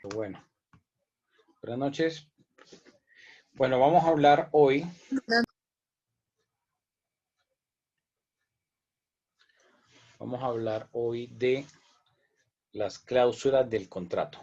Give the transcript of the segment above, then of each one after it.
Bueno, buenas noches. Bueno, vamos a hablar hoy. Vamos a hablar hoy de las cláusulas del contrato.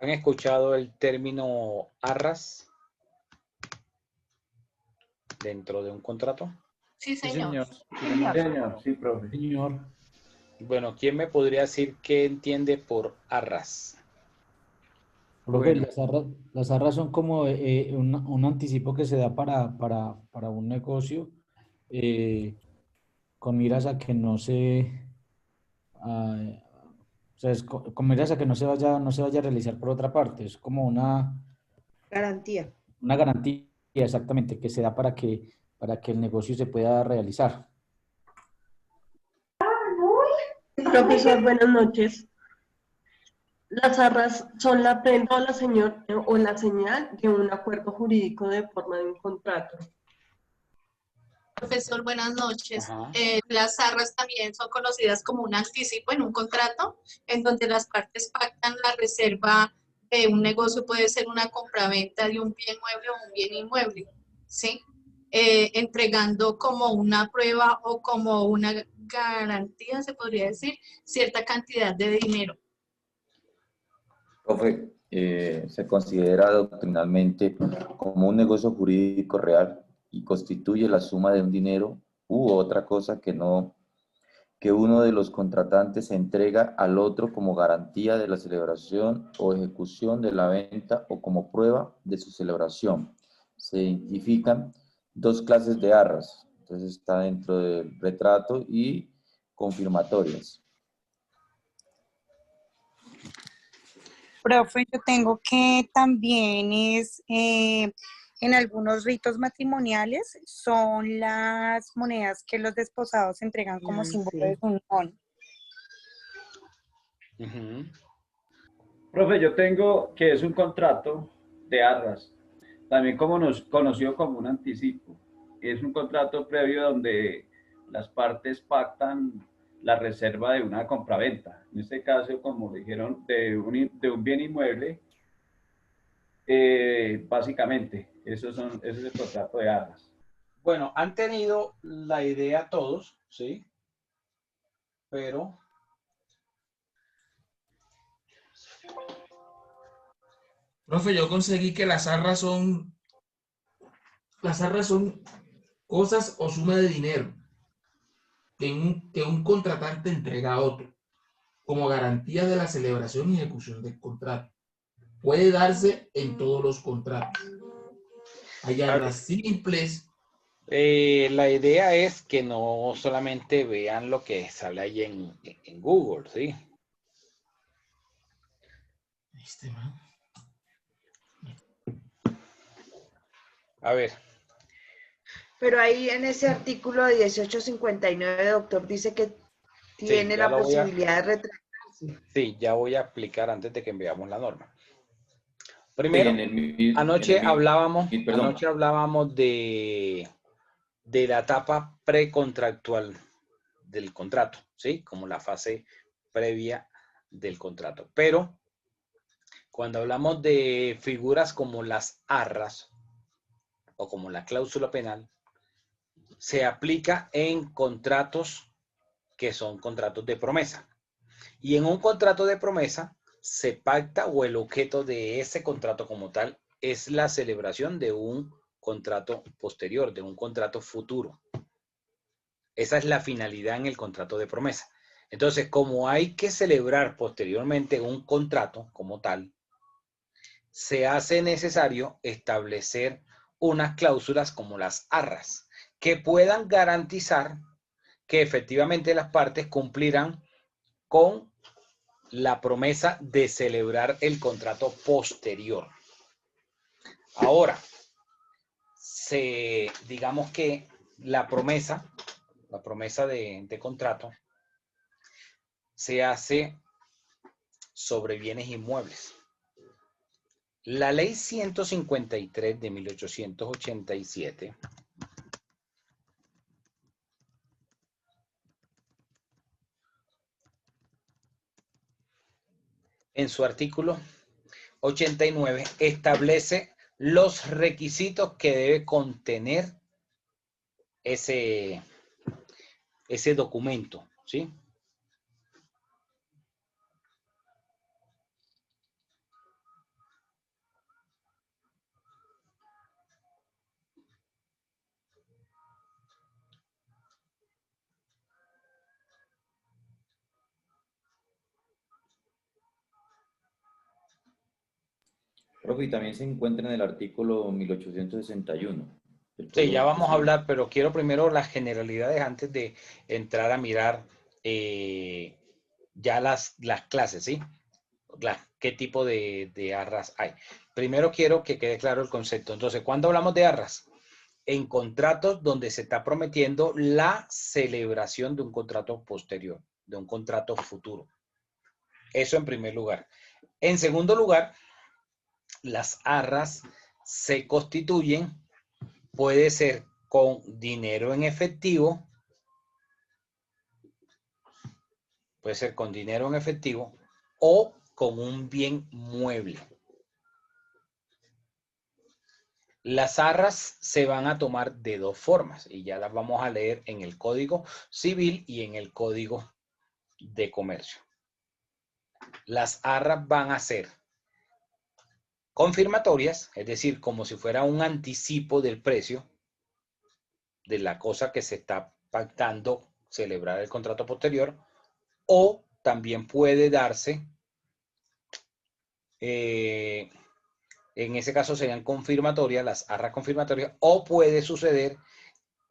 ¿Han escuchado el término arras dentro de un contrato? Sí, Sí, señor. señor. Señor, sí, profe. Señor. Bueno, ¿quién me podría decir qué entiende por arras? Profe, Bueno, las arras son como un anticipo que se da para un negocio eh, con miras a que no se, o sea, con miras a que no se vaya a realizar por otra parte. Es como Garantía. una garantía exactamente que se da para que el negocio se pueda realizar. Profesor, buenas noches. Las arras son la prenda o la señal de un acuerdo jurídico de forma de un contrato. Profesor, buenas noches. ajá. Las arras también son conocidas como un anticipo en un contrato, en donde las partes pactan la reserva de un negocio, puede ser una compraventa de un bien mueble o un bien inmueble, ¿sí? Entregando como una prueba o como una garantía, se podría decir, cierta cantidad de dinero. Profe, se considera doctrinalmente como un negocio jurídico real y constituye la suma de un dinero u otra cosa que uno de los contratantes entrega al otro como garantía de la celebración o ejecución de la venta o como prueba de su celebración. Se identifican dos clases de arras, entonces está dentro del retrato y confirmatorias. Profe, yo tengo que también en algunos ritos matrimoniales son las monedas que los desposados entregan como símbolo de su unión. Ujú. Profe, yo tengo que es un contrato de arras, también conocido como un anticipo. Es un contrato previo donde las partes pactan la reserva de una compraventa. En este caso, como dijeron, de un bien inmueble, básicamente, ese es el contrato de arras. Bueno, han tenido la idea todos, ¿sí? Pero Profe, yo conseguí que las arras son cosas o suma de dinero que un contratante entrega a otro como garantía de la celebración y ejecución del contrato. Puede darse en todos los contratos. Hay a ver, arras simples. la idea es que no solamente vean lo que sale ahí en Google, ¿sí? A ver, Pero ahí en ese artículo de 1859, doctor, dice que sí, tiene ya la lo voy a, posibilidad de retractarse. sí, ya voy a explicar antes de que veamos la norma. Sí, Primero, anoche perdón. hablábamos de la etapa precontractual del contrato, ¿sí? Como la fase previa del contrato. Pero cuando hablamos de figuras como las arras o como la cláusula penal, se aplica en contratos que son contratos de promesa. Y en un contrato de promesa se pacta o el objeto de ese contrato como tal es la celebración de un contrato posterior, de un contrato futuro. Esa es la finalidad en el contrato de promesa. Entonces, como hay que celebrar posteriormente un contrato como tal, se hace necesario establecer unas cláusulas como las arras, que puedan garantizar que efectivamente las partes cumplirán con la promesa de celebrar el contrato posterior. Ahora, digamos que la promesa de contrato se hace sobre bienes inmuebles. La ley 153 de 1887 en su artículo 89 establece los requisitos que debe contener ese documento, ¿sí? Profe, y también se encuentra en el artículo 1861 del Sí, ya Código vamos a Civil. hablar, pero quiero primero las generalidades antes de entrar a mirar ya las clases, ¿sí? ¿Qué tipo de arras hay? Primero quiero que quede claro el concepto. Entonces, ¿cuándo hablamos de arras? En contratos donde se está prometiendo la celebración de un contrato posterior, de un contrato futuro. Eso en primer lugar. En segundo lugar, las arras se constituyen, puede ser con dinero en efectivo, puede ser con dinero en efectivo o con un bien mueble. Las arras se van a tomar de dos formas y ya las vamos a leer en el Código Civil y en el Código de Comercio. Las arras van a ser confirmatorias, es decir, como si fuera un anticipo del precio de la cosa que se está pactando celebrar el contrato posterior, o también puede darse, en ese caso serían confirmatorias, las arras confirmatorias, o puede suceder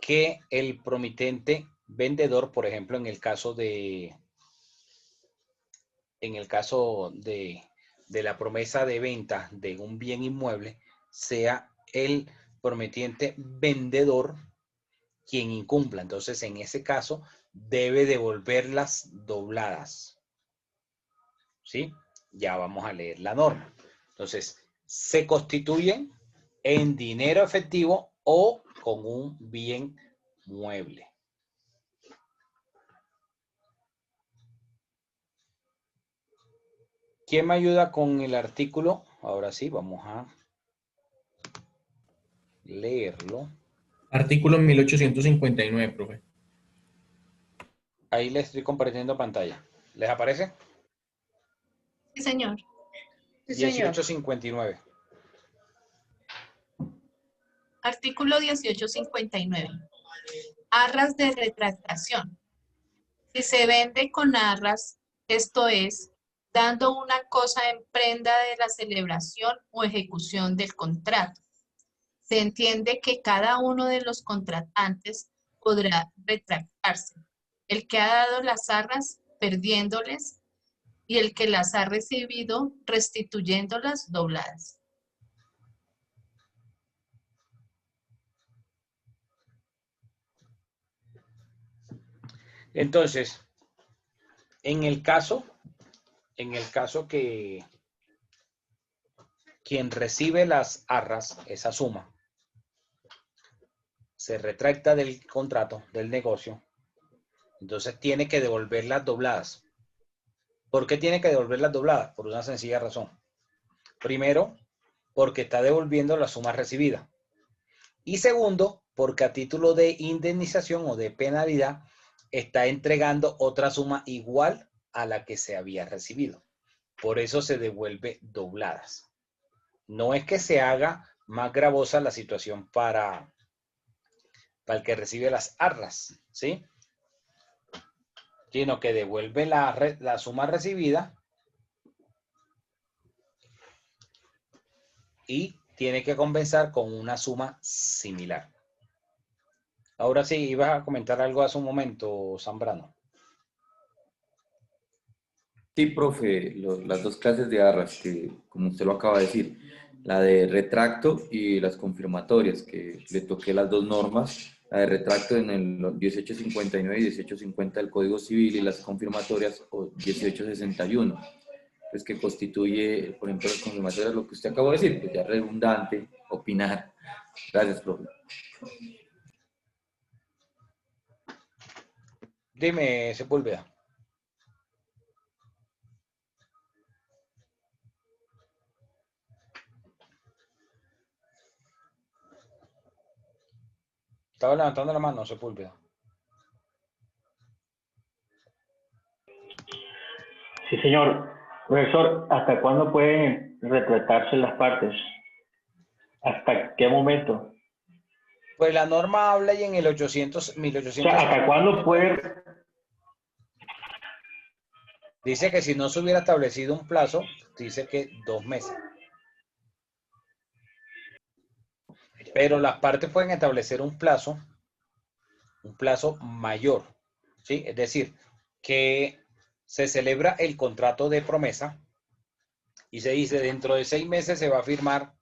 que el promitente vendedor, por ejemplo, en el caso de la promesa de venta de un bien inmueble, sea el prometiente vendedor quien incumpla. Entonces, en ese caso, debe devolverlas dobladas. ¿Sí? Ya vamos a leer la norma. Entonces, se constituyen en dinero efectivo o con un bien mueble. ¿Quién me ayuda con el artículo? Ahora sí, vamos a leerlo. Artículo 1859, profe. Ahí le estoy compartiendo pantalla. ¿Les aparece? Sí, señor. Sí, señor. 1859. Artículo 1859. Arras de retractación. Si se vende con arras, esto es, dando una cosa en prenda de la celebración o ejecución del contrato, se entiende que cada uno de los contratantes podrá retractarse. El que ha dado las arras perdiéndoles y el que las ha recibido restituyéndolas dobladas. Entonces, en el caso que quien recibe las arras, esa suma, se retracta del contrato, del negocio, entonces tiene que devolverlas dobladas. ¿Por qué tiene que devolverlas dobladas? Por una sencilla razón. Primero, porque está devolviendo la suma recibida. Y segundo, porque a título de indemnización o de penalidad está entregando otra suma igual a la que se había recibido. Por eso se devuelve dobladas. No es que se haga más gravosa la situación para el que recibe las arras, ¿sí? Sino que devuelve la suma recibida y tiene que compensar con una suma similar. Ahora sí, ibas a comentar algo hace un momento, Zambrano. Sí, profe, las dos clases de arras, que como usted lo acaba de decir, la de retracto y las confirmatorias, que le toqué las dos normas, la de retracto en el 1859 y 1850 del Código Civil y las confirmatorias 1861. pues que constituye, por ejemplo, la confirmatoria, lo que usted acabó de decir, pues ya es redundante opinar. Gracias, profe. Dime, Sepúlveda. Estaba levantando la mano, Sepúlveda. Sí, señor. Profesor, ¿hasta cuándo pueden retratarse las partes? ¿Hasta qué momento? Pues la norma habla y en el 800, O sea, 1800 ¿hasta cuándo pueden? dice que si no se hubiera establecido un plazo, dice que 2 meses. Pero las partes pueden establecer un plazo mayor, ¿sí? Es decir, que se celebra el contrato de promesa y se dice dentro de 6 meses se va a firmar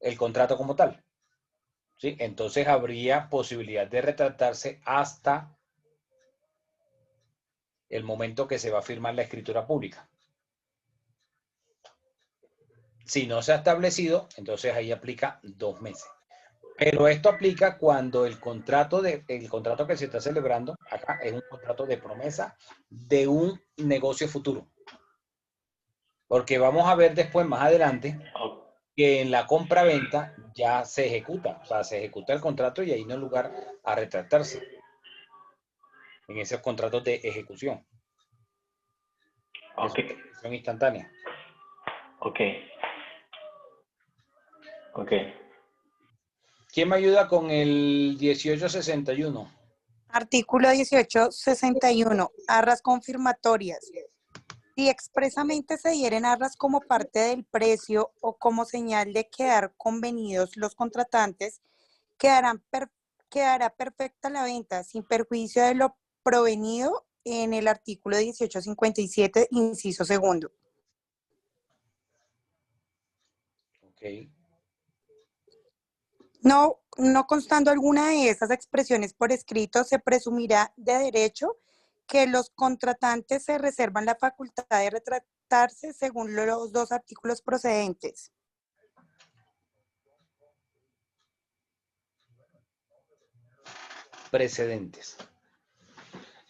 el contrato como tal, ¿sí? Entonces habría posibilidad de retractarse hasta el momento que se va a firmar la escritura pública. Si no se ha establecido, entonces ahí aplica 2 meses. Pero esto aplica cuando el contrato que se está celebrando acá es un contrato de promesa de un negocio futuro. Porque vamos a ver después, más adelante, que en la compra-venta ya se ejecuta. O sea, se ejecuta el contrato y ahí no hay lugar a retractarse. En esos contratos de ejecución. Ok, Es ejecución instantánea. ok, ok. ¿Quién me ayuda con el 1861? Artículo 1861. Arras confirmatorias. Si expresamente se dieren arras como parte del precio o como señal de quedar convenidos los contratantes, quedará perfecta la venta sin perjuicio de lo provenido en el artículo 1857, inciso segundo. Ok. No constando alguna de estas expresiones por escrito, se presumirá de derecho que los contratantes se reservan la facultad de retractarse según los 2 artículos procedentes. Precedentes.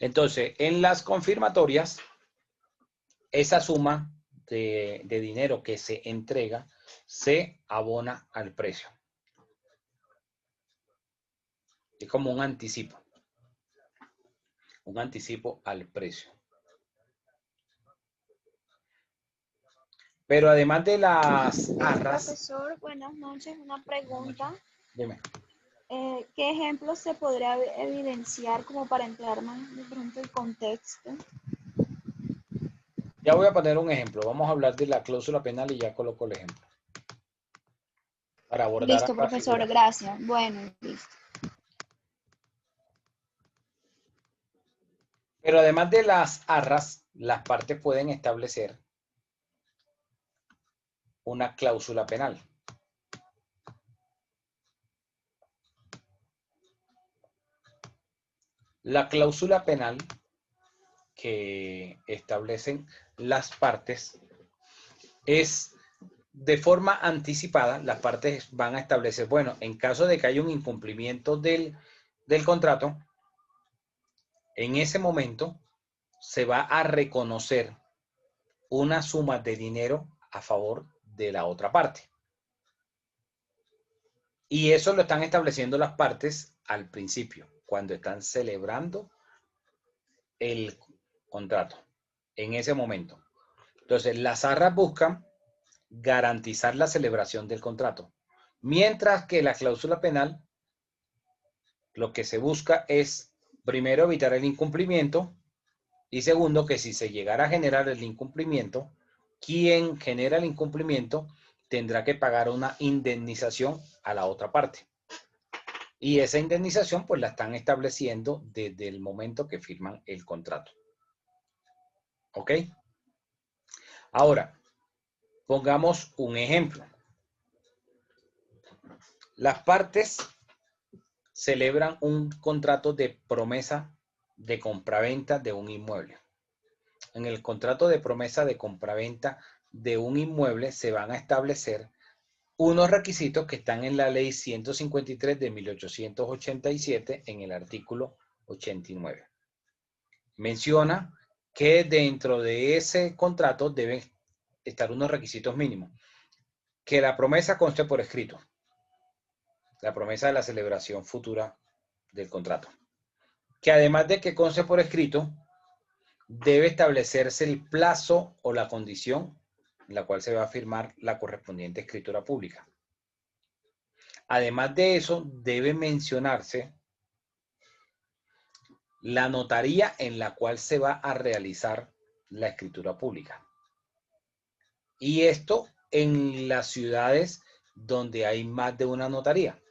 Entonces, en las confirmatorias, esa suma de dinero que se entrega se abona al precio. Es como un anticipo al precio. Pero además de las arras... Profesor, buenas noches. Una pregunta. Dime. ¿Qué ejemplos se podría evidenciar como para entrar más de pronto el contexto? Ya voy a poner un ejemplo. Vamos a hablar de la cláusula penal y ya coloco el ejemplo. Para abordar Listo, ambas profesor, figuras. gracias. Bueno, listo. Pero además de las arras, las partes pueden establecer una cláusula penal. La cláusula penal que establecen las partes es de forma anticipada. Las partes van a establecer, bueno, en caso de que haya un incumplimiento del contrato, en ese momento se va a reconocer una suma de dinero a favor de la otra parte. Y eso lo están estableciendo las partes al principio, cuando están celebrando el contrato, en ese momento. Entonces, las arras buscan garantizar la celebración del contrato, mientras que la cláusula penal lo que se busca es, primero, evitar el incumplimiento y segundo, que si se llegara a generar el incumplimiento, quien genera el incumplimiento tendrá que pagar una indemnización a la otra parte. Y esa indemnización pues la están estableciendo desde el momento que firman el contrato. ¿Ok? Ahora, pongamos un ejemplo. Las partes celebran un contrato de promesa de compraventa de un inmueble. en el contrato de promesa de compraventa de un inmueble se van a establecer unos requisitos que están en la ley 153 de 1887 en el artículo 89. Menciona que dentro de ese contrato deben estar unos requisitos mínimos. Que la promesa conste por escrito. La promesa de la celebración futura del contrato. Que además de que conste por escrito, debe establecerse el plazo o la condición en la cual se va a firmar la correspondiente escritura pública. Además de eso, debe mencionarse la notaría en la cual se va a realizar la escritura pública. Y esto en las ciudades donde hay más de una notaría.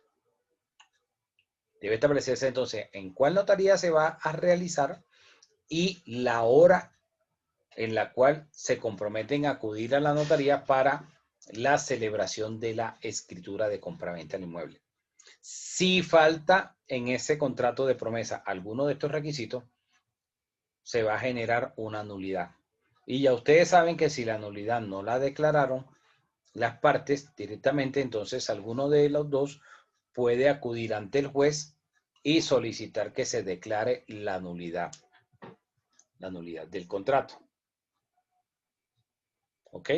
Debe establecerse entonces en cuál notaría se va a realizar y la hora en la cual se comprometen a acudir a la notaría para la celebración de la escritura de compraventa del inmueble. Si falta en ese contrato de promesa alguno de estos requisitos, se va a generar una nulidad. Y ya ustedes saben que si la nulidad no la declararon las partes directamente, entonces alguno de los dos puede acudir ante el juez y solicitar que se declare la nulidad del contrato. ¿Ok?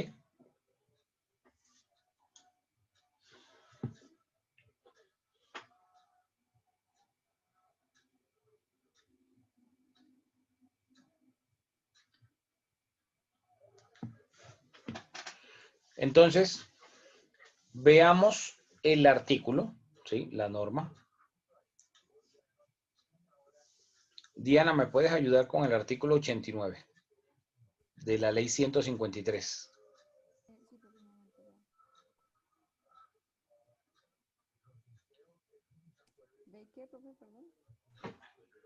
Entonces, veamos el artículo, ¿sí? La norma. Diana, ¿me puedes ayudar con el artículo 89 de la ley 153?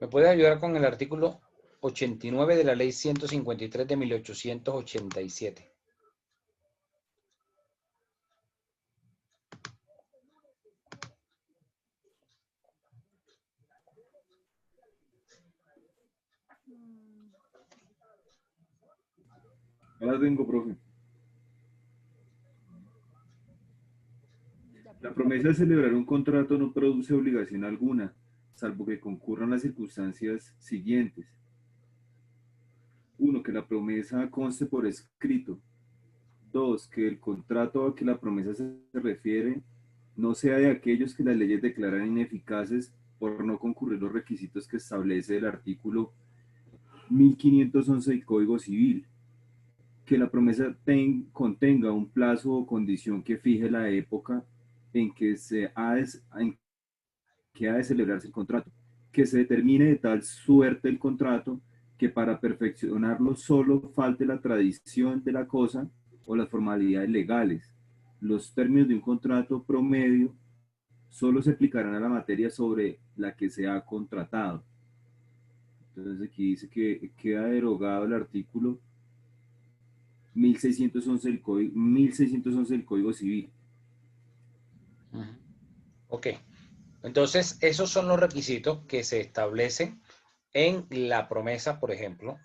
¿Me puedes ayudar con el artículo 89 de la ley 153 de 1887? Ahora vengo, profe. La promesa de celebrar un contrato no produce obligación alguna, salvo que concurran las circunstancias siguientes. 1. Que la promesa conste por escrito. 2. Que el contrato a que la promesa se refiere no sea de aquellos que las leyes declaran ineficaces por no concurrir los requisitos que establece el artículo 1511 del Código Civil. Que la promesa contenga un plazo o condición que fije la época en que ha de celebrarse el contrato. Que se determine de tal suerte el contrato que para perfeccionarlo solo falte la tradición de la cosa o las formalidades legales. Los términos de un contrato promedio solo se aplicarán a la materia sobre la que se ha contratado. Entonces aquí dice que queda derogado el artículo 1611 del Código Civil. Ok. Entonces, esos son los requisitos que se establecen en la promesa, por ejemplo,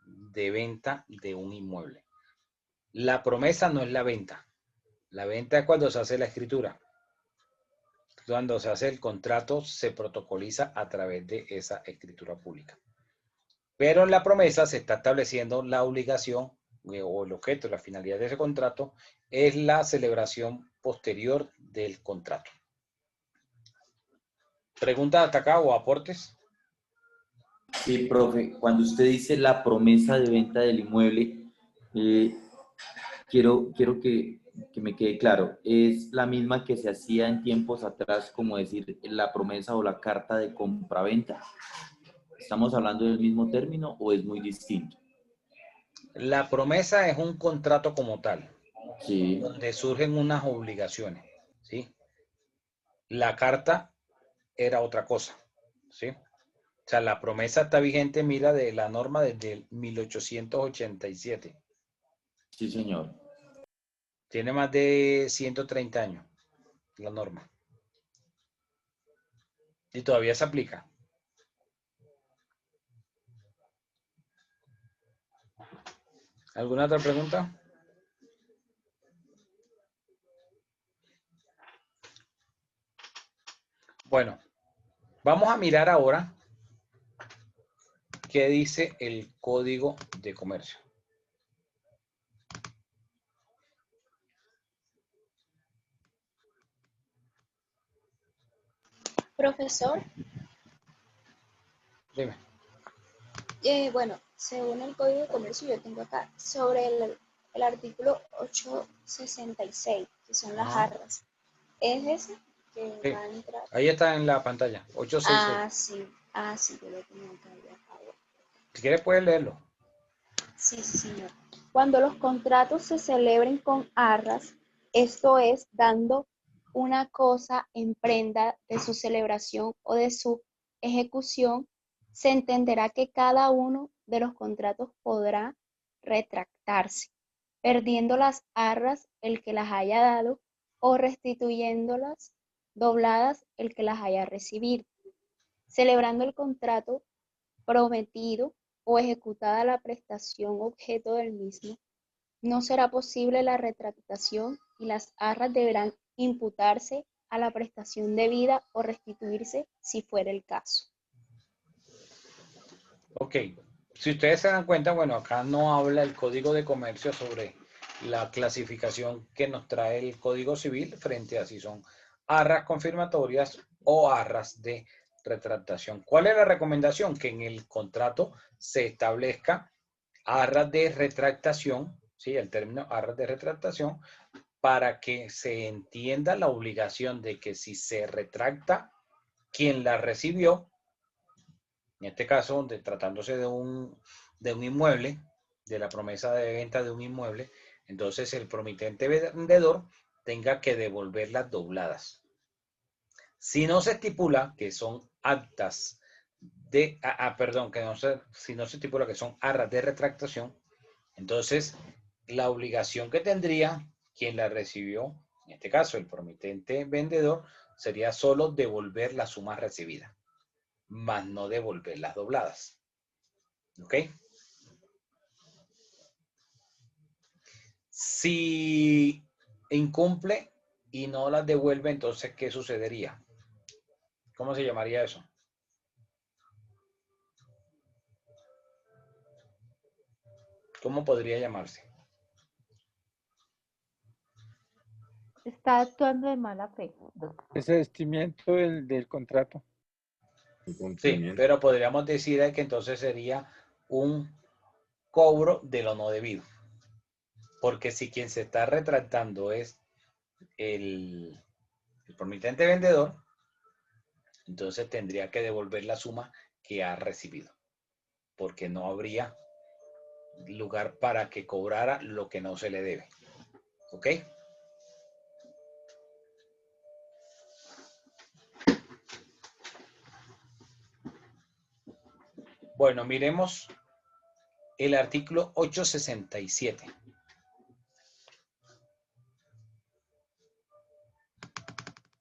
de venta de un inmueble. La promesa no es la venta. La venta es cuando se hace la escritura. Cuando se hace el contrato, se protocoliza a través de esa escritura pública. Pero en la promesa se está estableciendo la obligación o el objeto, la finalidad de ese contrato es la celebración posterior del contrato. ¿Preguntas hasta acá o aportes? Sí, profe, cuando usted dice la promesa de venta del inmueble, quiero que me quede claro, ¿es la misma que se hacía en tiempos atrás, como decir la promesa o la carta de compraventa? ¿Estamos hablando del mismo término o es muy distinto? La promesa es un contrato como tal, Sí. donde surgen unas obligaciones, ¿sí? La carta era otra cosa, ¿sí? O sea, la promesa está vigente, mira, de la norma desde el 1887. Sí, señor. Tiene más de 130 años la norma. Y todavía se aplica. ¿Alguna otra pregunta? Bueno, vamos a mirar ahora qué dice el Código de Comercio. Profesor, Dime. bueno, según el Código de Comercio, yo tengo acá sobre el artículo 866, que son las Ajá. arras. ¿Es ese que Sí. va a entrar? Ahí está en la pantalla, 866. Sí, yo lo tengo acá ya. Si quieres puedes leerlo. Sí, señor. Cuando los contratos se celebren con arras, esto es, dando una cosa en prenda de su celebración o de su ejecución, se entenderá que cada uno de los contratos podrá retractarse, perdiendo las arras el que las haya dado o restituyéndolas dobladas el que las haya recibido, celebrando el contrato prometido o ejecutada la prestación objeto del mismo, no será posible la retractación y las arras deberán imputarse a la prestación debida o restituirse si fuera el caso. Ok. Si ustedes se dan cuenta, bueno, acá no habla el Código de Comercio sobre la clasificación que nos trae el Código Civil frente a si son arras confirmatorias o arras de retractación. ¿Cuál es la recomendación? Que en el contrato se establezca arras de retractación, ¿sí? El término arras de retractación, para que se entienda la obligación de que si se retracta quien la recibió, en este caso, tratándose de un inmueble, de la promesa de venta de un inmueble, entonces el promitente vendedor tenga que devolverlas dobladas. Si no se estipula que son actas de, si no se estipula que son arras de retractación, entonces la obligación que tendría quien la recibió, en este caso el promitente vendedor, sería solo devolver la suma recibida, más no devolver las dobladas. ¿Ok? Si incumple y no las devuelve, entonces, ¿qué sucedería? ¿Cómo se llamaría eso? ¿Cómo podría llamarse? Está actuando de mala fe. Desistimiento del contrato. Sí, pero podríamos decir que entonces sería un cobro de lo no debido. Porque si quien se está retractando es el promitente vendedor, entonces tendría que devolver la suma que ha recibido. Porque no habría lugar para que cobrara lo que no se le debe. ¿Ok? Bueno, miremos el artículo 867.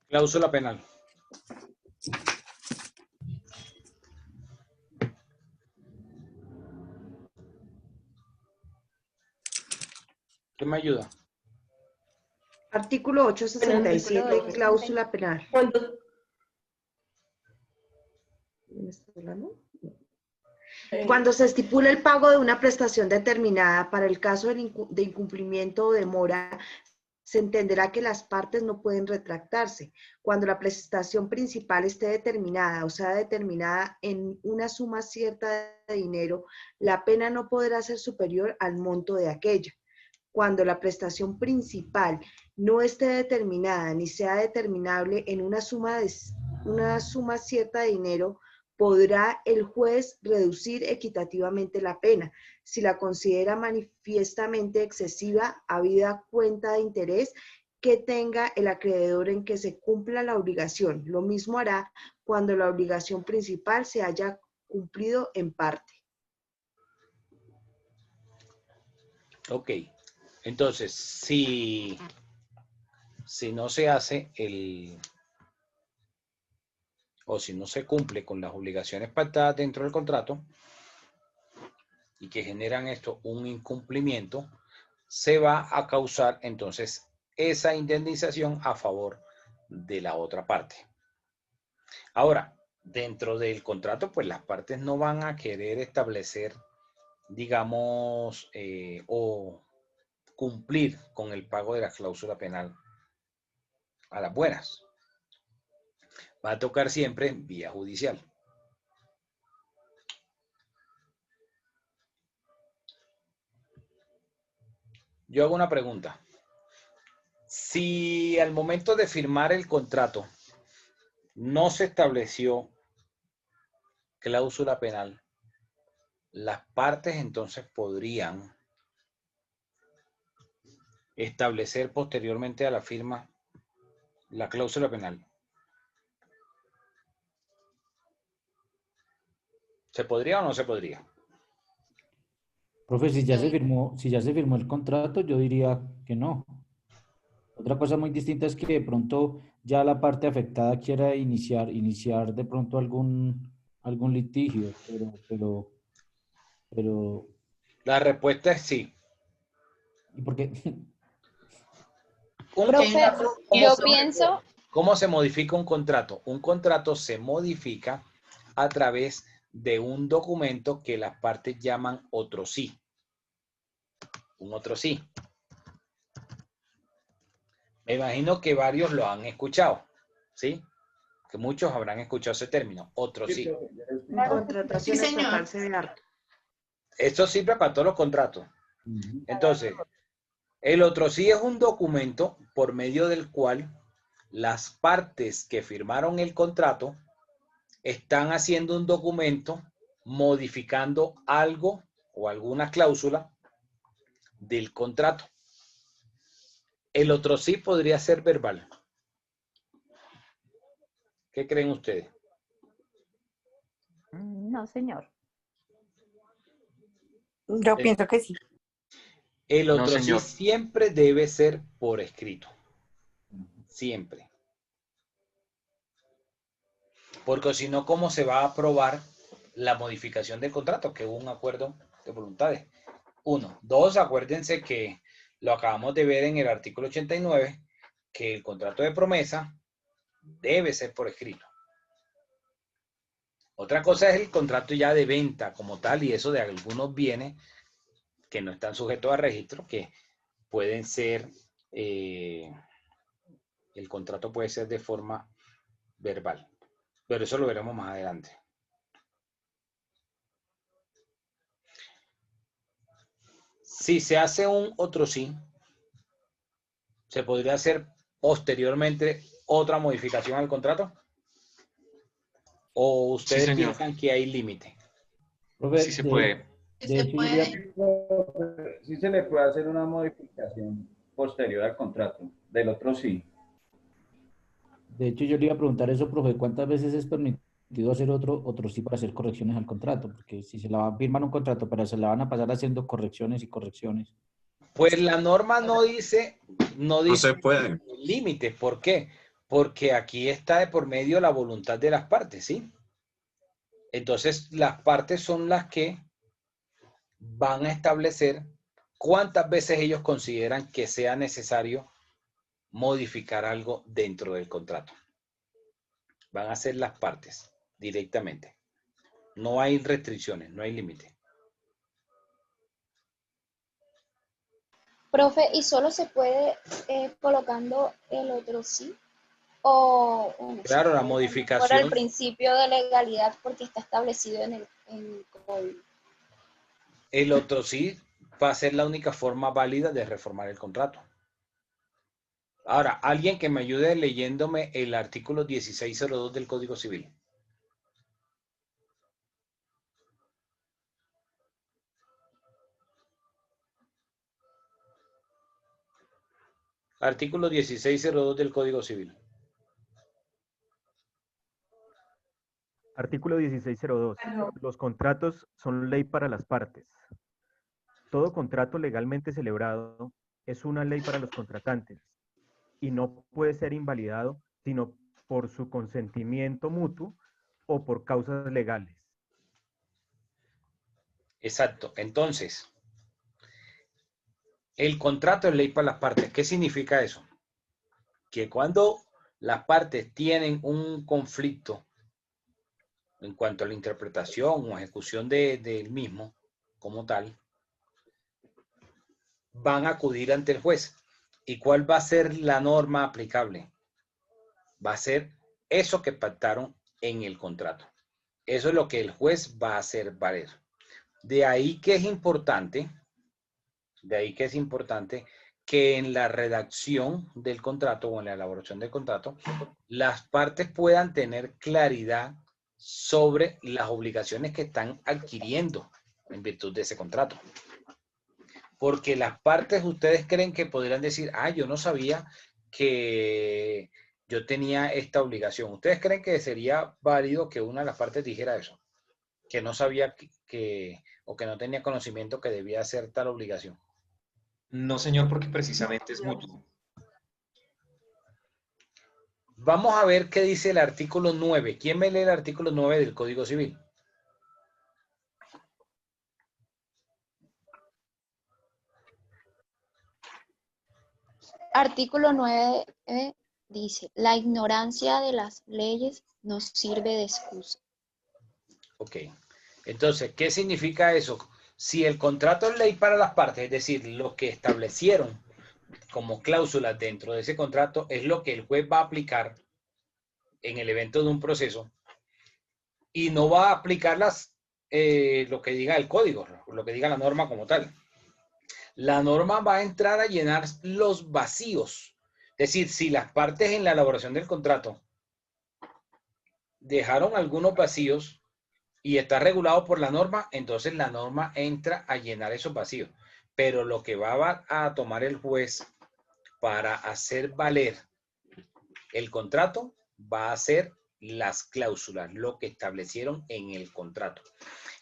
Cláusula penal. ¿Quién me ayuda? Artículo 867, cláusula penal. Cuando se estipula el pago de una prestación determinada para el caso de incumplimiento o demora, se entenderá que las partes no pueden retractarse. Cuando la prestación principal esté determinada o sea determinada en una suma cierta de dinero, la pena no podrá ser superior al monto de aquella. Cuando la prestación principal no esté determinada ni sea determinable en una suma cierta de dinero, podrá el juez reducir equitativamente la pena, si la considera manifiestamente excesiva, habida cuenta de interés que tenga el acreedor en que se cumpla la obligación. Lo mismo hará cuando la obligación principal se haya cumplido en parte. Ok. Entonces, si no se hace o si no se cumple con las obligaciones pactadas dentro del contrato, y que generan esto un incumplimiento, se va a causar entonces esa indemnización a favor de la otra parte. Ahora, dentro del contrato, pues las partes no van a querer establecer, digamos, o cumplir con el pago de la cláusula penal a las buenas. Va a tocar siempre vía judicial. Yo hago una pregunta. Si al momento de firmar el contrato no se estableció cláusula penal, las partes entonces podrían establecer posteriormente a la firma la cláusula penal. ¿Se podría o no se podría? Profe, si ya se firmó el contrato, yo diría que no. Otra cosa muy distinta es que de pronto ya la parte afectada quiera iniciar de pronto algún litigio, pero La respuesta es sí. ¿y por qué? Profe, yo pienso, ¿Cómo se modifica un contrato? Un contrato se modifica a través de un documento que las partes llaman otro sí. Un otro sí. Me imagino que varios lo han escuchado, ¿sí? Que muchos habrán escuchado ese término, otro sí. Contratación estatal CBR. Esto sirve para todos los contratos. Entonces, el otro sí es un documento por medio del cual las partes que firmaron el contrato están haciendo un documento modificando algo o alguna cláusula del contrato. El otro sí podría ser verbal. ¿Qué creen ustedes? No, señor. Yo pienso que sí. El otro No, sí señor. siempre debe ser por escrito. Siempre. Porque si no, ¿cómo se va a aprobar la modificación del contrato? Que hubo un acuerdo de voluntades. 1. 2. Acuérdense que lo acabamos de ver en el artículo 89, que el contrato de promesa debe ser por escrito. Otra cosa es el contrato ya de venta como tal, y eso de algunos bienes que no están sujetos a registro, que pueden ser, el contrato puede ser de forma verbal. Pero eso lo veremos más adelante. Si se hace un otro sí, ¿se podría hacer posteriormente otra modificación al contrato? ¿O ustedes Sí, señor. piensan que hay límite? Profe, Sí se puede. de hecho, Sí se le puede hacer una modificación posterior al contrato. Del otro sí. yo le iba a preguntar eso, profe, ¿cuántas veces es permitido hacer otro sí para hacer correcciones al contrato? Porque si se la van a firmar un contrato, pero se la van a pasar haciendo correcciones y correcciones. Pues la norma no dice se puede. límite. ¿Por qué? Porque aquí está de por medio la voluntad de las partes, ¿sí? Entonces, las partes son las que van a establecer cuántas veces ellos consideran que sea necesario modificar algo dentro del contrato. Van a ser las partes directamente. No hay restricciones, no hay límite. profe, ¿y solo se puede colocando el otro sí? O no se Claro, la puede modificación. por el principio de legalidad porque está establecido en el código. El otro sí va a ser la única forma válida de reformar el contrato. Ahora, alguien que me ayude leyéndome el artículo 1602 del Código Civil. Artículo 1602 del Código Civil. Artículo 1602. Los contratos son ley para las partes. Todo contrato legalmente celebrado es una ley para los contratantes y no puede ser invalidado sino por su consentimiento mutuo o por causas legales. Exacto. Entonces, el contrato es ley para las partes. ¿Qué significa eso? Que cuando las partes tienen un conflicto en cuanto a la interpretación o ejecución del mismo, como tal, van a acudir ante el juez. ¿Y cuál va a ser la norma aplicable? Va a ser eso que pactaron en el contrato. Eso es lo que el juez va a hacer valer. De ahí que es importante, que en la redacción del contrato o en la elaboración del contrato, las partes puedan tener claridad sobre las obligaciones que están adquiriendo en virtud de ese contrato. Porque las partes, ustedes creen que podrían decir, ah, yo no sabía que yo tenía esta obligación. ¿Ustedes creen que sería válido que una de las partes dijera eso? Que no sabía o que no tenía conocimiento que debía hacer tal obligación. No, señor, porque precisamente es mutuo. Vamos a ver qué dice el artículo 9. ¿Quién me lee el artículo 9 del Código Civil? Artículo 9 dice, la ignorancia de las leyes nos sirve de excusa. Ok. Entonces, ¿qué significa eso? Si el contrato es ley para las partes, es decir, lo que establecieron como cláusulas dentro de ese contrato es lo que el juez va a aplicar en el evento de un proceso y no va a aplicarlas lo que diga el código, lo que diga la norma como tal. La norma va a entrar a llenar los vacíos. Es decir, si las partes en la elaboración del contrato dejaron algunos vacíos y está regulado por la norma, entonces la norma entra a llenar esos vacíos. Pero lo que va a tomar el juez para hacer valer el contrato va a ser las cláusulas, lo que establecieron en el contrato.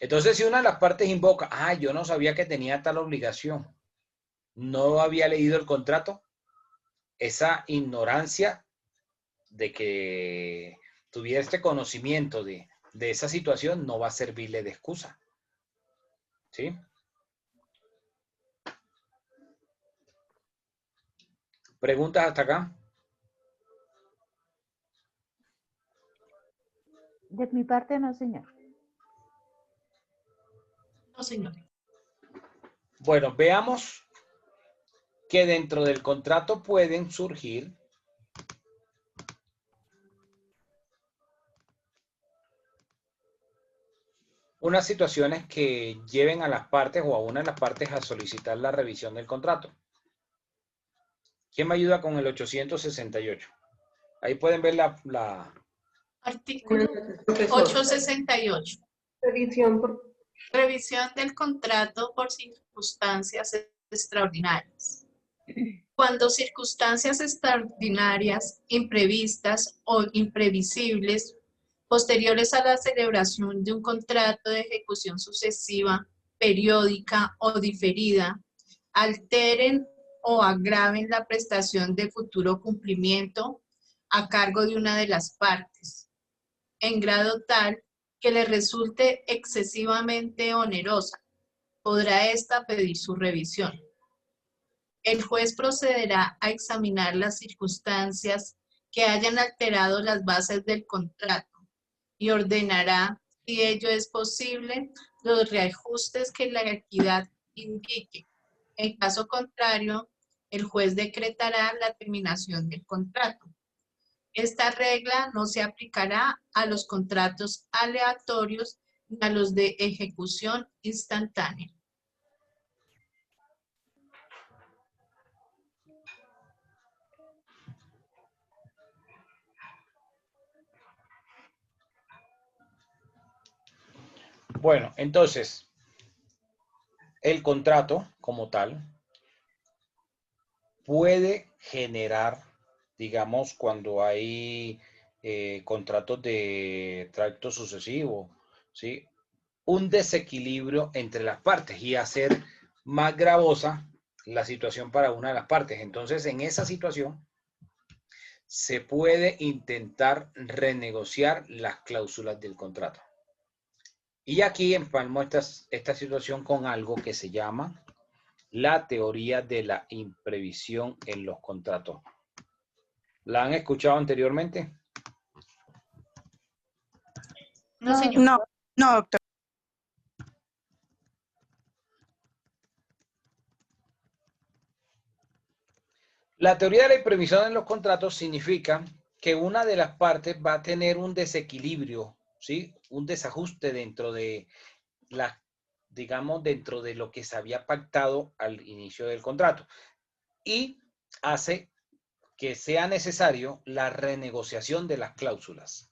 Entonces, si una de las partes invoca, ah, yo no sabía que tenía tal obligación, no había leído el contrato, esa ignorancia de que tuviera este conocimiento de esa situación no va a servirle de excusa. ¿Sí? ¿Preguntas hasta acá? De mi parte no, señor. No, señor. Bueno, veamos que dentro del contrato pueden surgir unas situaciones que lleven a las partes o a una de las partes a solicitar la revisión del contrato. ¿Quién me ayuda con el 868? Ahí pueden ver la... Artículo 868. Revisión del contrato por circunstancias extraordinarias. Cuando circunstancias extraordinarias, imprevistas o imprevisibles, posteriores a la celebración de un contrato de ejecución sucesiva, periódica o diferida, alteren o agraven la prestación de futuro cumplimiento a cargo de una de las partes, en grado tal que le resulte excesivamente onerosa, podrá ésta pedir su revisión. El juez procederá a examinar las circunstancias que hayan alterado las bases del contrato y ordenará, si ello es posible, los reajustes que la equidad indique. En caso contrario, el juez decretará la terminación del contrato. Esta regla no se aplicará a los contratos aleatorios ni a los de ejecución instantánea. Bueno, entonces, el contrato como tal puede generar, digamos, cuando hay contratos de tracto sucesivo, ¿sí? Un desequilibrio entre las partes y hacer más gravosa la situación para una de las partes. Entonces, en esa situación, se puede intentar renegociar las cláusulas del contrato. Y aquí empalmo esta situación con algo que se llama la teoría de la imprevisión en los contratos. ¿La han escuchado anteriormente? No, señor. No, doctor. La teoría de la imprevisión en los contratos significa que una de las partes va a tener un desequilibrio, ¿sí? Un desajuste dentro de digamos, dentro de lo que se había pactado al inicio del contrato. Y hace que sea necesario la renegociación de las cláusulas.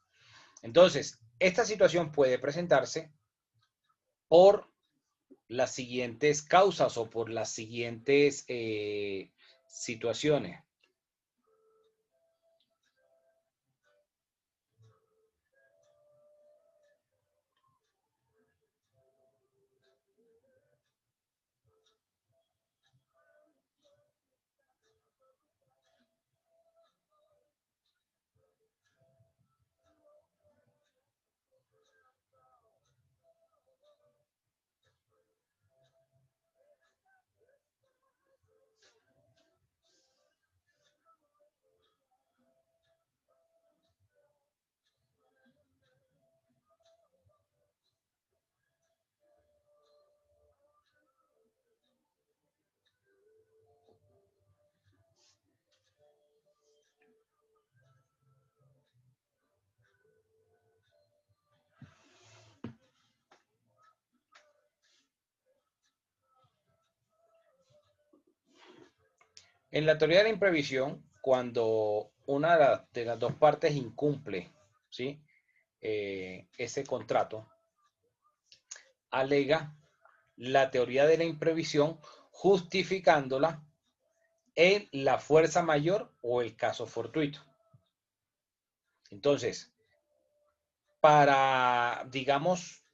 Entonces, esta situación puede presentarse por las siguientes causas o por las siguientes situaciones. En la teoría de la imprevisión, cuando una de las dos partes incumple, ¿sí? Ese contrato, alega la teoría de la imprevisión justificándola en la fuerza mayor o el caso fortuito. Entonces, para, digamos,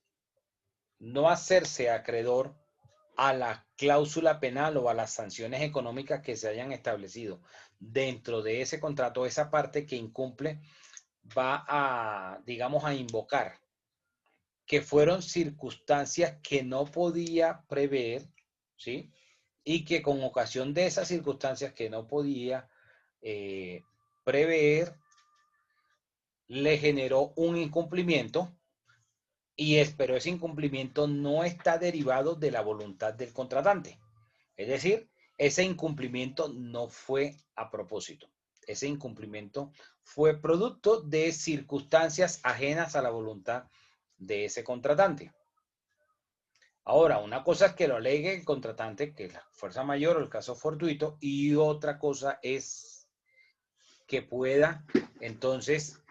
no hacerse acreedor a la cláusula penal o a las sanciones económicas que se hayan establecido dentro de ese contrato, esa parte que incumple va a, digamos, a invocar que fueron circunstancias que no podía prever, ¿sí? Y que con ocasión de esas circunstancias que no podía prever, le generó un incumplimiento pero ese incumplimiento no está derivado de la voluntad del contratante. Es decir, ese incumplimiento no fue a propósito. Ese incumplimiento fue producto de circunstancias ajenas a la voluntad de ese contratante. Ahora, una cosa es que lo alegue el contratante, que es la fuerza mayor o el caso fortuito, y otra cosa es que pueda entonces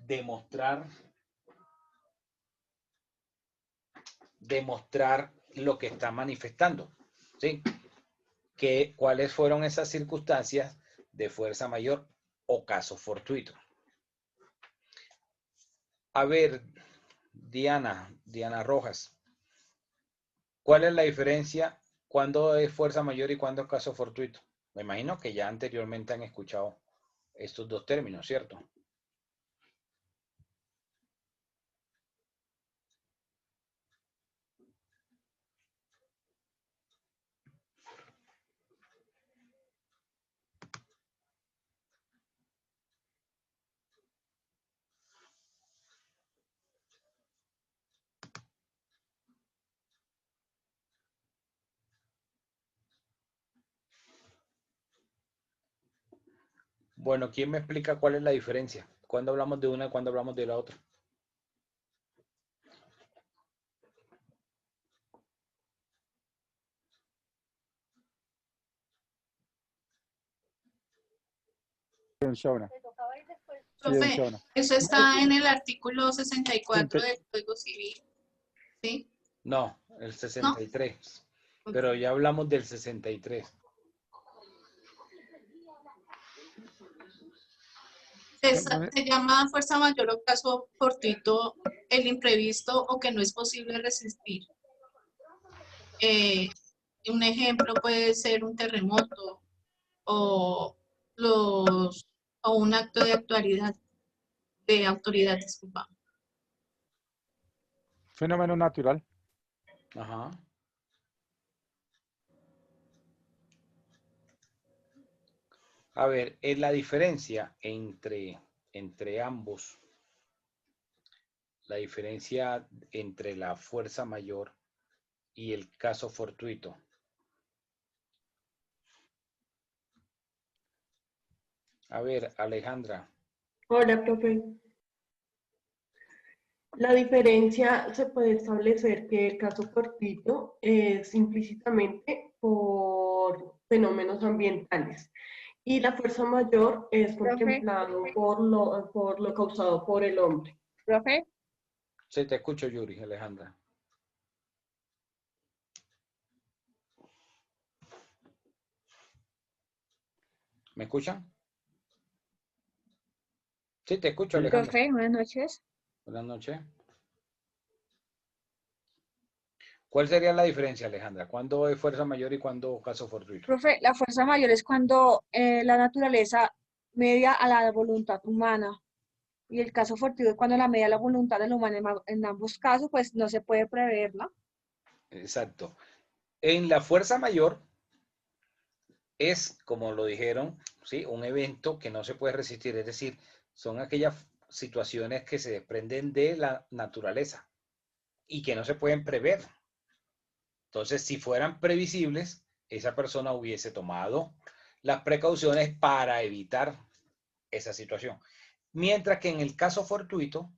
demostrar lo que está manifestando, ¿sí? ¿Cuáles fueron esas circunstancias de fuerza mayor o caso fortuito? A ver, Diana Rojas, ¿cuál es la diferencia cuando es fuerza mayor y cuando es caso fortuito? Me imagino que ya anteriormente han escuchado estos dos términos, ¿cierto? Bueno, ¿quién me explica cuál es la diferencia? ¿Cuándo hablamos de una y cuándo hablamos de la otra? Profe, eso está en el artículo 64 del Código Civil, ¿sí? No, el 63. ¿No? Pero ya hablamos del 63. Se llama fuerza mayor o caso fortuito el imprevisto o que no es posible resistir. Un ejemplo puede ser un terremoto o un acto de autoridad, disculpa. Fenómeno natural. Ajá. A ver, es la diferencia entre ambos, la diferencia entre la fuerza mayor y el caso fortuito. A ver, Alejandra. Hola, profe. La diferencia se puede establecer que el caso fortuito es implícitamente por fenómenos ambientales y la fuerza mayor es contemplado por lo causado por el hombre. Profe. Sí, te escucho, Yuri, Alejandra. ¿Me escuchan? Sí, te escucho, Alejandra. Profe, buenas noches. Buenas noches. ¿Cuál sería la diferencia, Alejandra? ¿Cuándo es fuerza mayor y cuándo caso fortuito? Profe, la fuerza mayor es cuando la naturaleza media a la voluntad humana. Y el caso fortuito es cuando la media la voluntad del humano. En ambos casos, pues no se puede prever, ¿no? Exacto. En la fuerza mayor es, como lo dijeron, ¿sí? Un evento que no se puede resistir. Es decir, son aquellas situaciones que se desprenden de la naturaleza y que no se pueden prever. Entonces, si fueran previsibles, esa persona hubiese tomado las precauciones para evitar esa situación. Mientras que en el caso fortuito,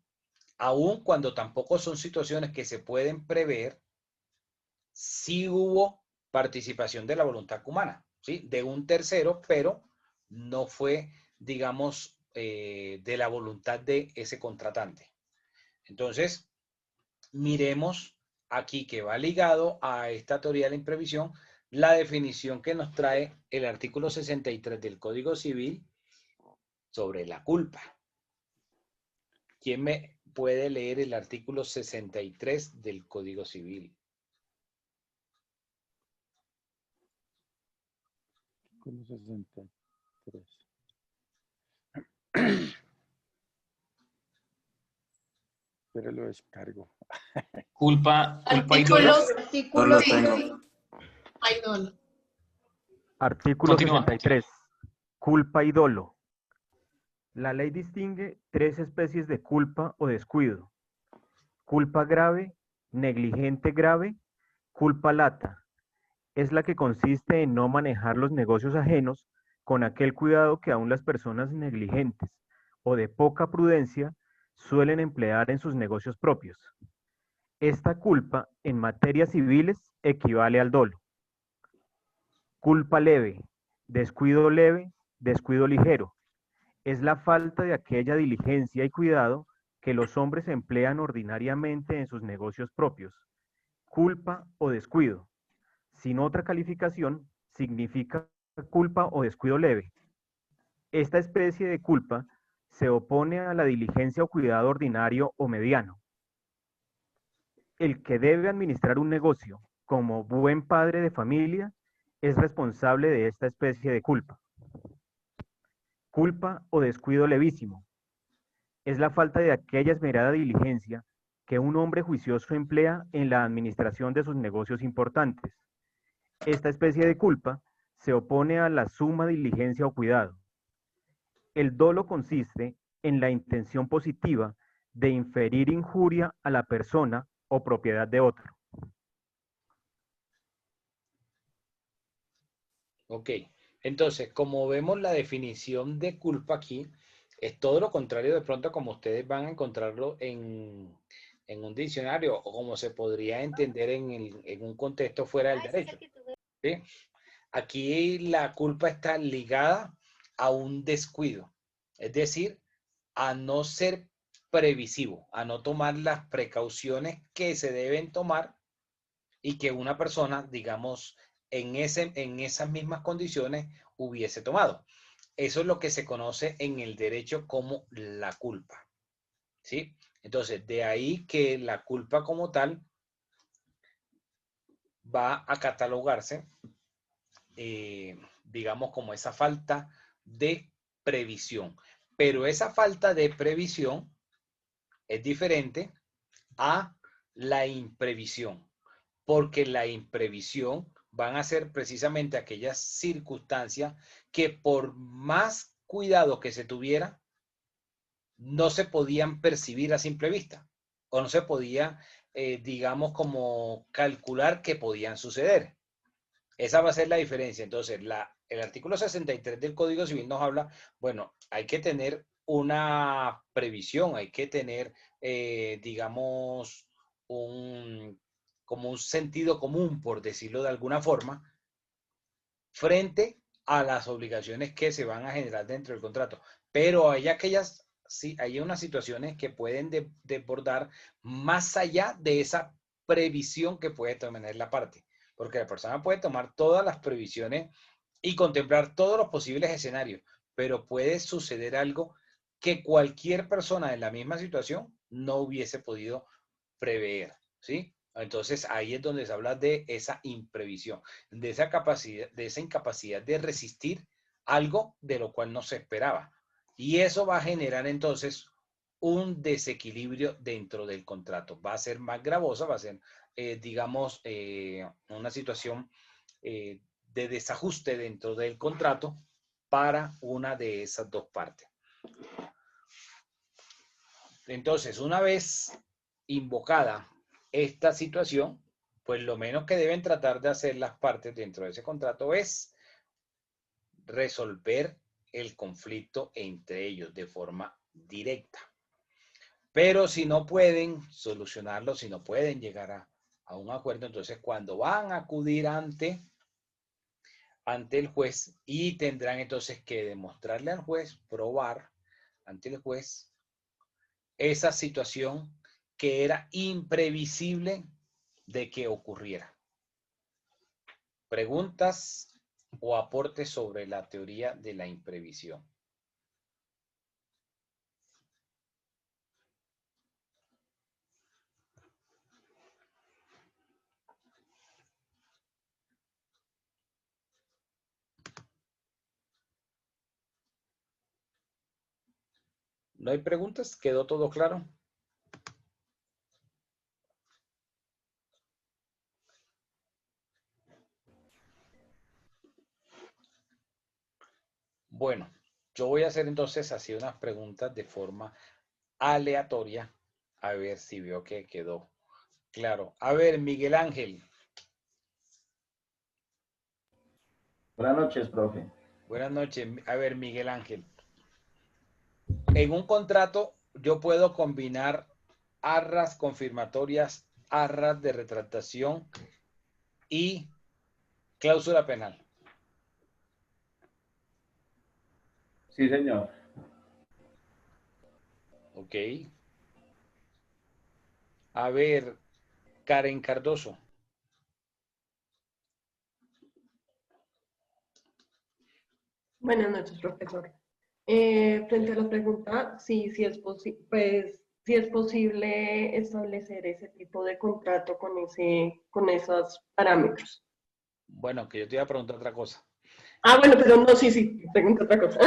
aun cuando tampoco son situaciones que se pueden prever, sí hubo participación de la voluntad humana, ¿sí? De un tercero, pero no fue, digamos, de la voluntad de ese contratante. Entonces, miremos aquí que va ligado a esta teoría de la imprevisión la definición que nos trae el artículo 63 del Código Civil sobre la culpa. ¿Quién me puede leer el artículo 63 del Código Civil? Artículo 63. Pero lo descargo. Culpa y dolo. Artículo, No lo tengo. Ay, no. Artículo Continúa. 63. Culpa y dolo. La ley distingue tres especies de culpa o descuido. Culpa grave, negligente grave, culpa lata. Es la que consiste en no manejar los negocios ajenos con aquel cuidado que aún las personas negligentes o de poca prudencia suelen emplear en sus negocios propios. Esta culpa en materias civiles equivale al dolo. Culpa leve, descuido ligero. Es la falta de aquella diligencia y cuidado que los hombres emplean ordinariamente en sus negocios propios. Culpa o descuido. Sin otra calificación, significa culpa o descuido leve. Esta especie de culpa se opone a la diligencia o cuidado ordinario o mediano. El que debe administrar un negocio como buen padre de familia es responsable de esta especie de culpa. Culpa o descuido levísimo. Es la falta de aquella esmerada diligencia que un hombre juicioso emplea en la administración de sus negocios importantes. Esta especie de culpa se opone a la suma diligencia o cuidado. El dolo consiste en la intención positiva de inferir injuria a la persona o propiedad de otro. Ok, entonces, como vemos la definición de culpa aquí, es todo lo contrario de pronto como ustedes van a encontrarlo en un diccionario o como se podría entender en un contexto fuera del derecho. ¿Sí? Aquí la culpa está ligada a un descuido, es decir, a no ser previsivo, a no tomar las precauciones que se deben tomar y que una persona, digamos, en esas mismas condiciones hubiese tomado. Eso es lo que se conoce en el derecho como la culpa, ¿sí? Entonces, de ahí que la culpa como tal va a catalogarse, digamos, como esa falta de previsión. Pero esa falta de previsión es diferente a la imprevisión, porque la imprevisión van a ser precisamente aquellas circunstancias que por más cuidado que se tuviera, no se podían percibir a simple vista o no se podía, digamos, como calcular que podían suceder. Esa va a ser la diferencia. Entonces, el artículo 63 del Código Civil nos habla, bueno, hay que tener una previsión, hay que tener, digamos, como un sentido común, por decirlo de alguna forma, frente a las obligaciones que se van a generar dentro del contrato. Pero hay aquellas, sí, hay unas situaciones que pueden desbordar más allá de esa previsión que puede tener la parte. Porque la persona puede tomar todas las previsiones y contemplar todos los posibles escenarios, pero puede suceder algo que cualquier persona en la misma situación no hubiese podido prever, ¿sí? Entonces ahí es donde se habla de esa imprevisión, de esa capacidad, de esa incapacidad de resistir algo de lo cual no se esperaba. Y eso va a generar entonces un desequilibrio dentro del contrato. Va a ser más gravosa, va a ser, digamos, una situación de desajuste dentro del contrato para una de esas dos partes. Entonces, una vez invocada esta situación, pues lo menos que deben tratar de hacer las partes dentro de ese contrato es resolver el conflicto entre ellos de forma directa. Pero si no pueden solucionarlo, si no pueden llegar a un acuerdo, entonces cuando van a acudir ante el juez y tendrán entonces que demostrarle al juez, probar ante el juez esa situación que era imprevisible de que ocurriera. Preguntas o aportes sobre la teoría de la imprevisión. ¿No hay preguntas? ¿Quedó todo claro? Bueno, yo voy a hacer entonces así unas preguntas de forma aleatoria, a ver si veo que quedó claro. A ver, Miguel Ángel. Buenas noches, profe. Buenas noches. A ver, Miguel Ángel. En un contrato yo puedo combinar arras confirmatorias, arras de retractación y cláusula penal. Sí, señor. Ok. A ver, Karen Cardoso. Buenas noches, profesor. Frente a la pregunta, sí es posible establecer ese tipo de contrato con esos parámetros. Bueno, que yo te iba a preguntar otra cosa. Ah, bueno, pero no, sí, pregunta otra cosa.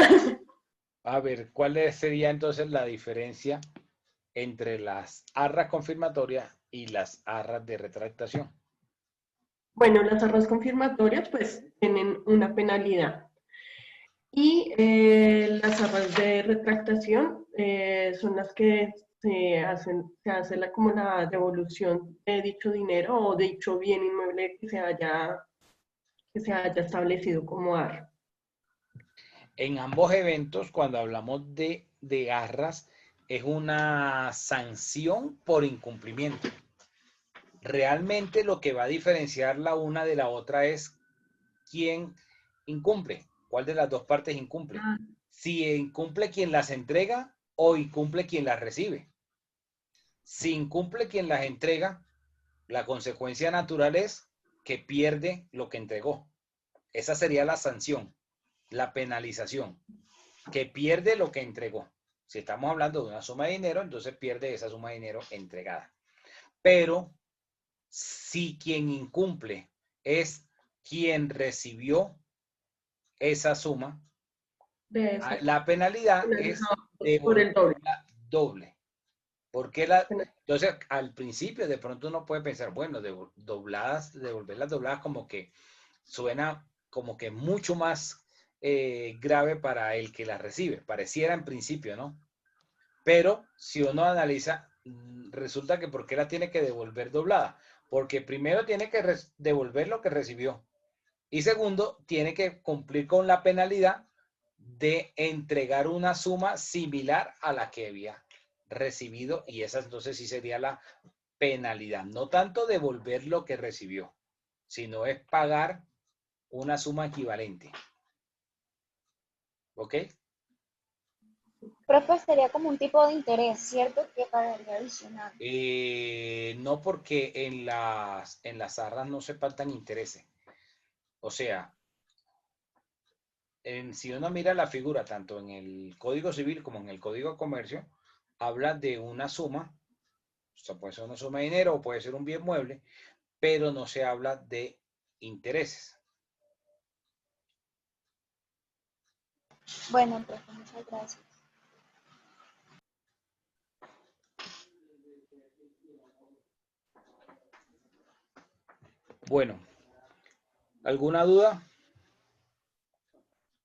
A ver, ¿cuál sería entonces la diferencia entre las arras confirmatorias y las arras de retractación? Bueno, las arras confirmatorias pues tienen una penalidad y las arras de retractación son las que se hace como la devolución de dicho dinero o de dicho bien inmueble que se haya establecido como arra. En ambos eventos, cuando hablamos de arras, es una sanción por incumplimiento. Realmente lo que va a diferenciar la una de la otra es quién incumple, cuál de las dos partes incumple. Si incumple quien las entrega o incumple quien las recibe. Si incumple quien las entrega, la consecuencia natural es que pierde lo que entregó. Esa sería la sanción, la penalización, que pierde lo que entregó. Si estamos hablando de una suma de dinero, entonces pierde esa suma de dinero entregada. Pero si quien incumple es quien recibió esa suma, la penalidad es por el doble. doble. Entonces, al principio de pronto uno puede pensar, bueno, devolverlas dobladas como que suena como que mucho más grave para el que las recibe. Pareciera en principio, ¿no? Pero si uno analiza, resulta que ¿por qué la tiene que devolver doblada? Porque primero tiene que devolver lo que recibió. Y segundo, tiene que cumplir con la penalidad de entregar una suma similar a la que había recibido, y esa entonces sí sería la penalidad. No tanto devolver lo que recibió, sino es pagar una suma equivalente. ¿Ok? Profe, sería como un tipo de interés, ¿cierto? Que pagaría adicional. No, porque en las arras no se faltan intereses. O sea, si uno mira la figura, tanto en el Código Civil como en el Código de Comercio, habla de una suma, o sea, puede ser una suma de dinero o puede ser un bien mueble, pero no se habla de intereses. Bueno, profe, muchas gracias. Bueno, ¿alguna duda?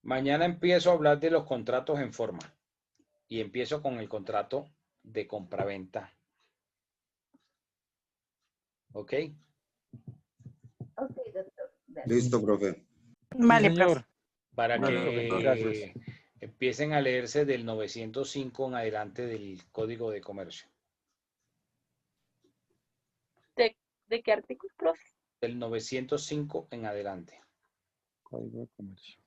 Mañana empiezo a hablar de los contratos en forma y empiezo con el contrato de compraventa. ¿Ok? Ok, doctor. Gracias. Listo, profe. Vale, Sí, profe. señor. Para Bueno, que profe, gracias. empiecen a leerse del 905 en adelante del Código de Comercio. ¿De qué artículo, profe? Del 905 en adelante. Código de Comercio.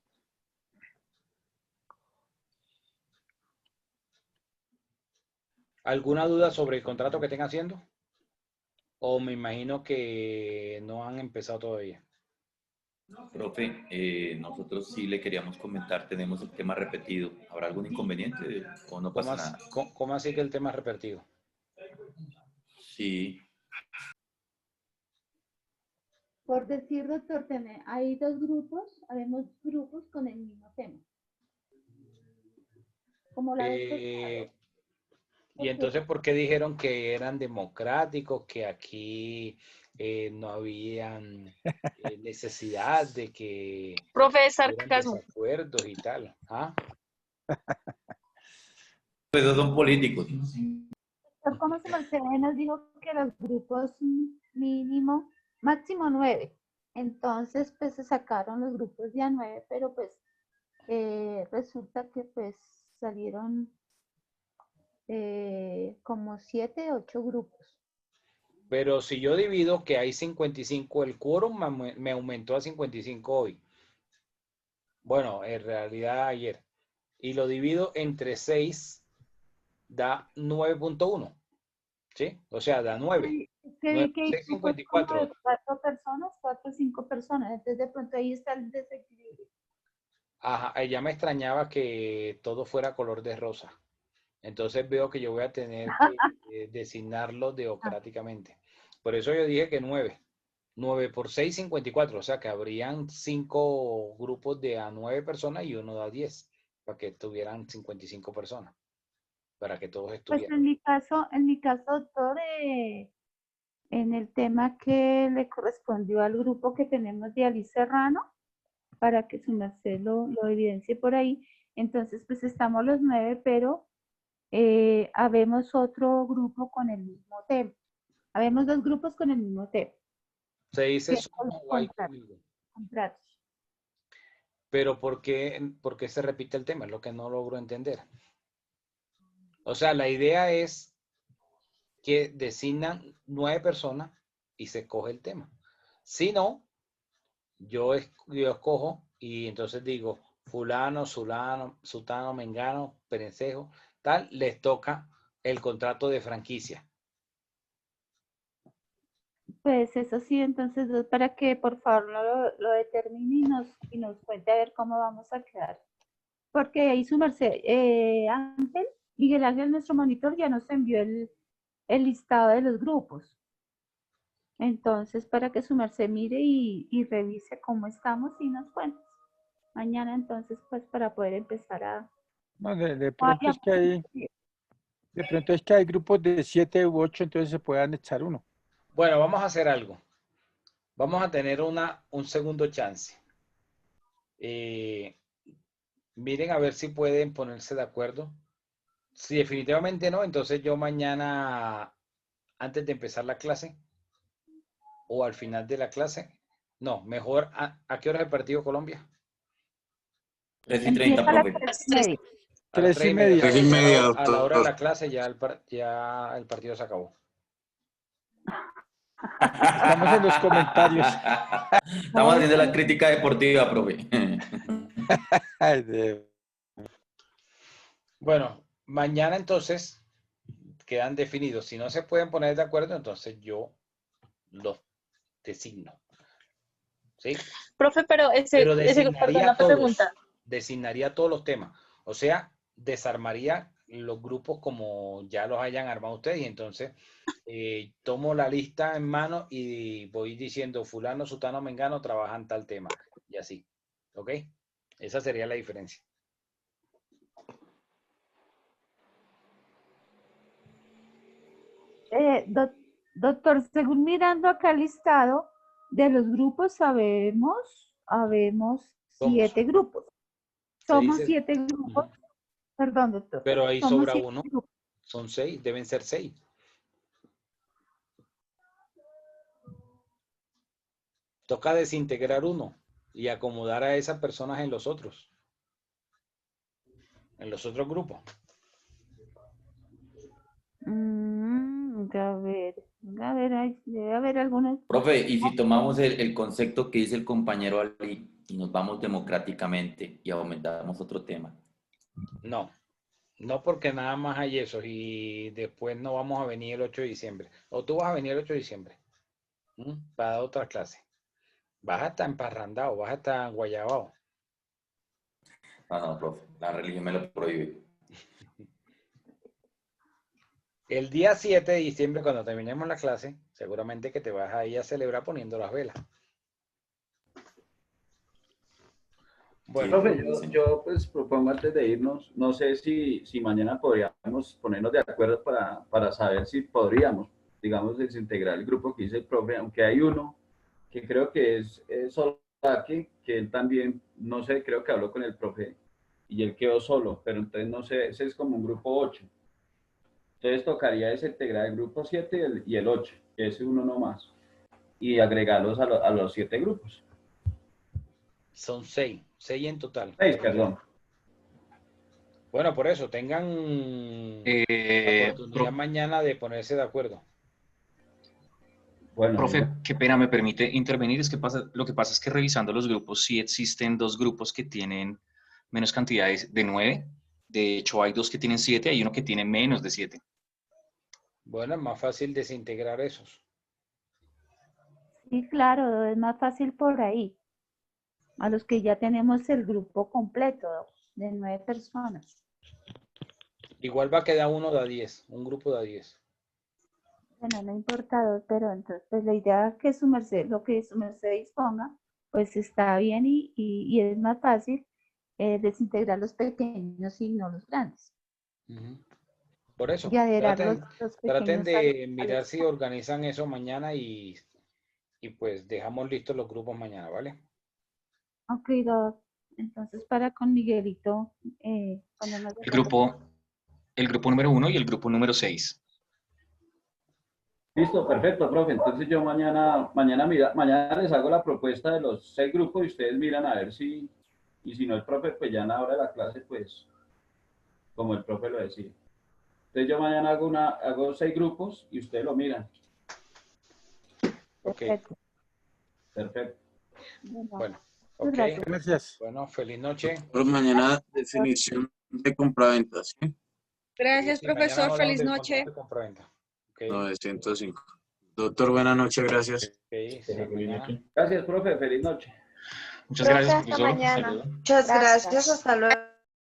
¿Alguna duda sobre el contrato que estén haciendo? O me imagino que no han empezado todavía. Profe, nosotros sí le queríamos comentar, tenemos el tema repetido. ¿Habrá algún inconveniente o no pasa nada? ¿Cómo así que el tema es repetido? Sí. Por decir, doctor, hay habemos grupos con el mismo tema. Como la vez pasada. Y entonces, ¿por qué dijeron que eran democráticos, que aquí no habían necesidad de que Profe, es hubieran sarcasmo. desacuerdos y tal? ¿Ah? Pues son políticos. ¿Cómo se nos dijo que los grupos mínimo, máximo 9? Entonces, pues se sacaron los grupos de a 9, pero pues resulta que pues salieron como 7, 8 grupos. Pero si yo divido que hay 55, el quórum me aumentó a 55 hoy. Bueno, en realidad ayer. Y lo divido entre 6, da 9.1. ¿Sí? O sea, da 9. Que vi que hay 6, grupos como 54. de 4 personas, 4 o 5 personas. Entonces, de pronto ahí está el desequilibrio. Ajá, ya me extrañaba que todo fuera color de rosa. Entonces veo que yo voy a tener que designarlo democráticamente. Por eso yo dije que 9. 9 por 6, 54. O sea que habrían 5 grupos de a 9 personas y uno da 10. Para que tuvieran 55 personas. Para que todos Pues estuvieran. en mi caso, doctor, en el tema que le correspondió al grupo que tenemos de Ali Serrano, para que su merced lo evidencie por ahí. Entonces, pues estamos los 9, pero habemos otro grupo con el mismo tema. Habemos 2 grupos con el mismo tema. Se dice Que suma son o hay conmigo. contratos. Pero ¿por qué se repite el tema? Es lo que no logro entender. O sea, la idea es que designan 9 personas y se coge el tema. Si no, yo escojo y entonces digo, fulano, sulano, sutano, mengano, perencejo, tal, les toca el contrato de franquicia. Pues eso sí, entonces para que por favor lo determine y nos cuente a ver cómo vamos a quedar. Porque ahí su merced, Ángel, Miguel Ángel, nuestro monitor, ya nos envió el listado de los grupos. Entonces, para que su merced mire y revise cómo estamos y nos cuente. Mañana entonces, pues para poder empezar a... No, de pronto es que ahí De pronto es que hay grupos de 7 u 8, entonces se puede anexar uno. Bueno, vamos a hacer algo. Vamos a tener un segundo chance. Miren a ver si pueden ponerse de acuerdo. Si definitivamente no, entonces yo mañana, antes de empezar la clase, o al final de la clase, no, mejor, ¿a qué hora es el partido Colombia? 3:30, profe. 3:30. 3:30. A la hora de doctor. la clase ya el partido se acabó. Estamos en los comentarios. Estamos haciendo la crítica deportiva, profe. Ay, Dios. Bueno, mañana entonces quedan definidos. Si no se pueden poner de acuerdo, entonces yo los designo. ¿Sí? Profe, pero Pero perdón la pregunta. designaría todos los temas. O sea, desarmaría los grupos como ya los hayan armado ustedes y entonces tomo la lista en mano y voy diciendo fulano, sutano, mengano trabajan tal tema y así. ¿Ok? Esa sería la diferencia. Doctor, según mirando acá el listado de los grupos, habemos 7 grupos. Somos 7 grupos. Perdón, doctor. Pero ahí Somos sobra 7 uno. grupos. Son 6, deben ser 6. Toca desintegrar uno y acomodar a esas personas en los otros grupos. A ver, debe haber algunos. Profe, y si tomamos el concepto que dice el compañero Ali y nos vamos democráticamente y aumentamos otro tema. No porque nada más hay eso y después no vamos a venir el 8 de diciembre. O tú vas a venir el 8 de diciembre para dar otra clase. Vas a estar emparrandado, vas a estar guayabao. No, profe, la religión me lo prohíbe. El día 7 de diciembre, cuando terminemos la clase, seguramente que te vas a ir a celebrar poniendo las velas. Bueno, profe, yo pues propongo antes de irnos, no sé si mañana podríamos ponernos de acuerdo para saber si podríamos, digamos, desintegrar el grupo que dice el profe, aunque hay uno que creo que es solo que él también, no sé, creo que habló con el profe y él quedó solo, pero entonces no sé, ese es como un grupo 8. Entonces tocaría desintegrar el grupo 7 y el 8, que es uno nomás, y agregarlos a los 7 grupos. Son 6 en total. 6, perdón. Bueno, por eso, tengan la oportunidad mañana de ponerse de acuerdo. Bueno, profe, qué pena, ¿me permite intervenir? Lo que pasa es que revisando los grupos, sí existen 2 grupos que tienen menos cantidades de 9. De hecho, hay 2 que tienen 7, hay uno que tiene menos de 7. Bueno, es más fácil desintegrar esos. Sí, claro, es más fácil por ahí. A los que ya tenemos el grupo completo de 9 personas. Igual va a quedar uno de a 10, un grupo de a 10. Bueno, no importa, pero entonces pues, la idea es que su merced, lo que su merced disponga, pues está bien y es más fácil desintegrar los pequeños y no los grandes. Por eso, Y adherar traten pequeños de mirar si organizan eso mañana y pues dejamos listos los grupos mañana, ¿vale? Ok, entonces para con Miguelito el grupo número 1 y el grupo número 6. Listo, perfecto, profe. Entonces yo mañana les hago la propuesta de los 6 grupos y ustedes miran a ver si, y si no el profe, pues ya en la hora de la clase, pues, como el profe lo decía. Entonces yo mañana hago 6 grupos y ustedes lo miran. Ok. Perfecto. Bueno, ok. Gracias. Bueno, feliz noche. Por mañana definición de compraventa, ¿sí? Gracias, Sí, profesor. mañana Feliz hablamos noche. del contrato de compraventa. Okay. 905. Doctor, buenas noches, gracias. Okay, hasta mañana. Gracias, profe. Feliz noche. Muchas gracias, Hasta profesor. mañana. Saludos. Muchas gracias. Hasta luego.